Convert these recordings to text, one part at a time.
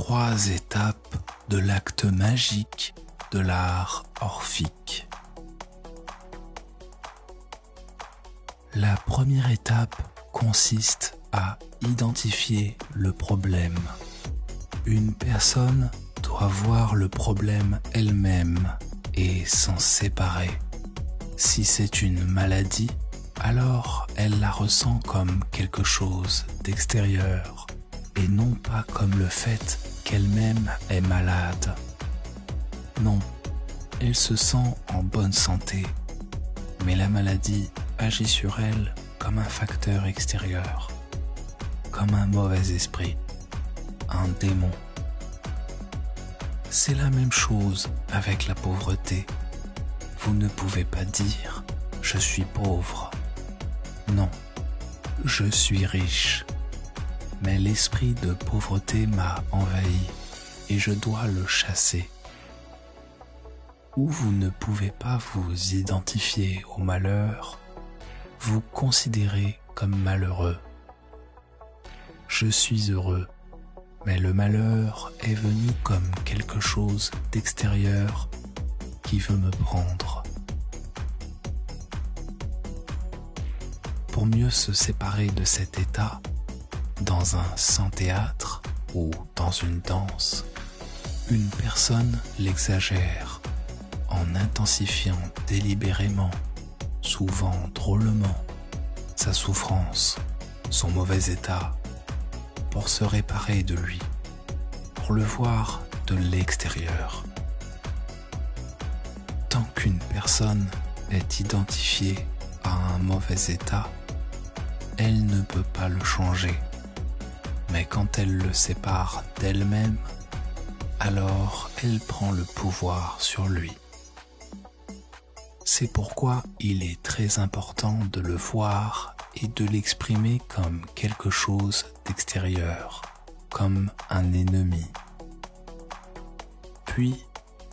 3 étapes de l'acte magique de l'art orphique. La première étape consiste à identifier le problème. Une personne doit voir le problème elle-même et s'en séparer. Si c'est une maladie, alors elle la ressent comme quelque chose d'extérieur et non pas comme le fait qu'elle-même est malade. Non, elle se sent en bonne santé, mais la maladie agit sur elle comme un facteur extérieur, comme un mauvais esprit, un démon. C'est la même chose avec la pauvreté. Vous ne pouvez pas dire « je suis pauvre ». Non, je suis riche. Mais l'esprit de pauvreté m'a envahi et je dois le chasser. Ou vous ne pouvez pas vous identifier au malheur, vous considérez comme malheureux. Je suis heureux, mais le malheur est venu comme quelque chose d'extérieur qui veut me prendre. Pour mieux se séparer de cet état, dans un sans-théâtre ou dans une danse, une personne l'exagère en intensifiant délibérément, souvent drôlement, sa souffrance, son mauvais état, pour se réparer de lui, pour le voir de l'extérieur. Tant qu'une personne est identifiée à un mauvais état, elle ne peut pas le changer. Mais quand elle le sépare d'elle-même, alors elle prend le pouvoir sur lui. C'est pourquoi il est très important de le voir et de l'exprimer comme quelque chose d'extérieur, comme un ennemi. Puis,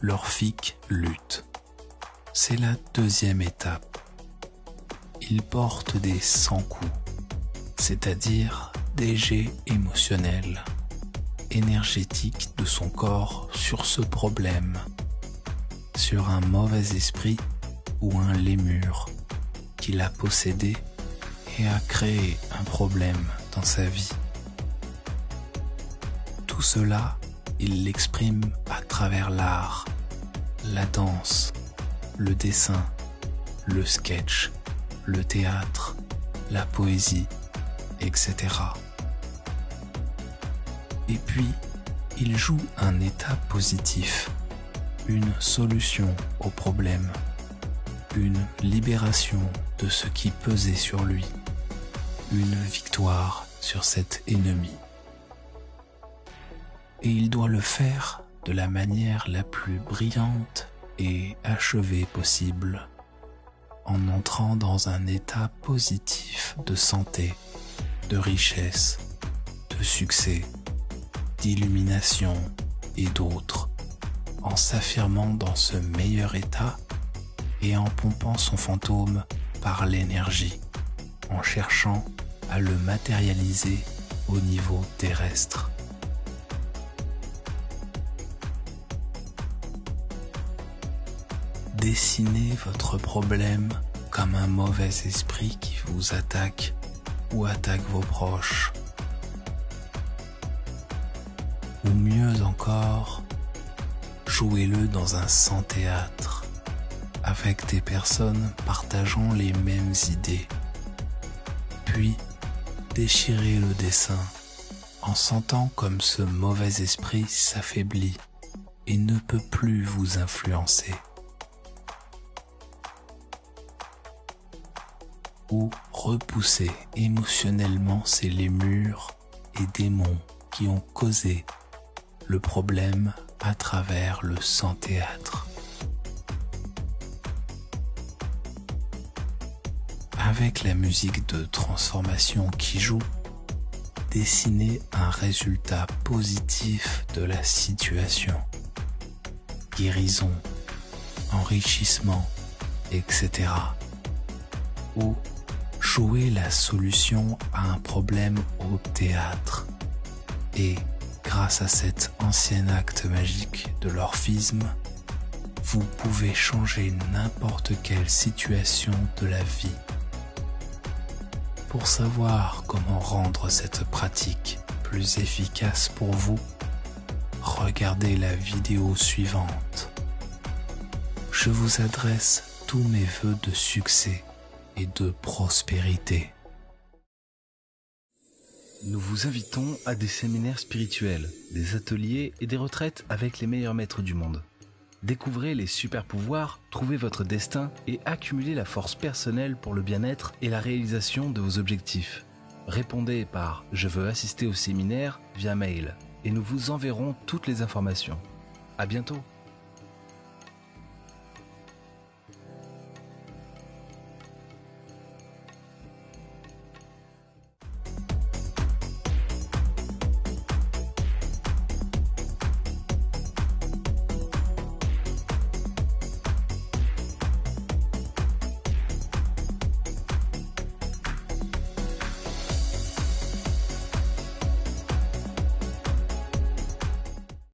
l'orphique lutte. C'est la deuxième étape. Il porte des 100 coups, c'est-à-dire des jets émotionnels, énergétiques de son corps sur ce problème, sur un mauvais esprit ou un lémur qui l'a possédé et a créé un problème dans sa vie. Tout cela, il l'exprime à travers l'art, la danse, le dessin, le sketch, le théâtre, la poésie, etc. Et puis, il joue un état positif, une solution au problème, une libération de ce qui pesait sur lui, une victoire sur cet ennemi. Et il doit le faire de la manière la plus brillante et achevée possible, en entrant dans un état positif de santé, de richesse, de succès, d'illumination et d'autres, en s'affirmant dans ce meilleur état et en pompant son fantôme par l'énergie, en cherchant à le matérialiser au niveau terrestre. Dessinez votre problème comme un mauvais esprit qui vous attaque ou attaque vos proches. Ou mieux encore, jouez-le dans un sans-théâtre, avec des personnes partageant les mêmes idées. Puis, déchirez le dessin en sentant comme ce mauvais esprit s'affaiblit et ne peut plus vous influencer. Ou repoussez émotionnellement ces lémurs et démons qui ont causé le problème à travers le sans-théâtre. Avec la musique de transformation qui joue, dessinez un résultat positif de la situation. Guérison, enrichissement, etc. Ou jouer la solution à un problème au théâtre et, grâce à cet ancien acte magique de l'orphisme, vous pouvez changer n'importe quelle situation de la vie. Pour savoir comment rendre cette pratique plus efficace pour vous, regardez la vidéo suivante. Je vous adresse tous mes vœux de succès et de prospérité. Nous vous invitons à des séminaires spirituels, des ateliers et des retraites avec les meilleurs maîtres du monde. Découvrez les super pouvoirs, trouvez votre destin et accumulez la force personnelle pour le bien-être et la réalisation de vos objectifs. Répondez par « Je veux assister au séminaire » via mail et nous vous enverrons toutes les informations. À bientôt!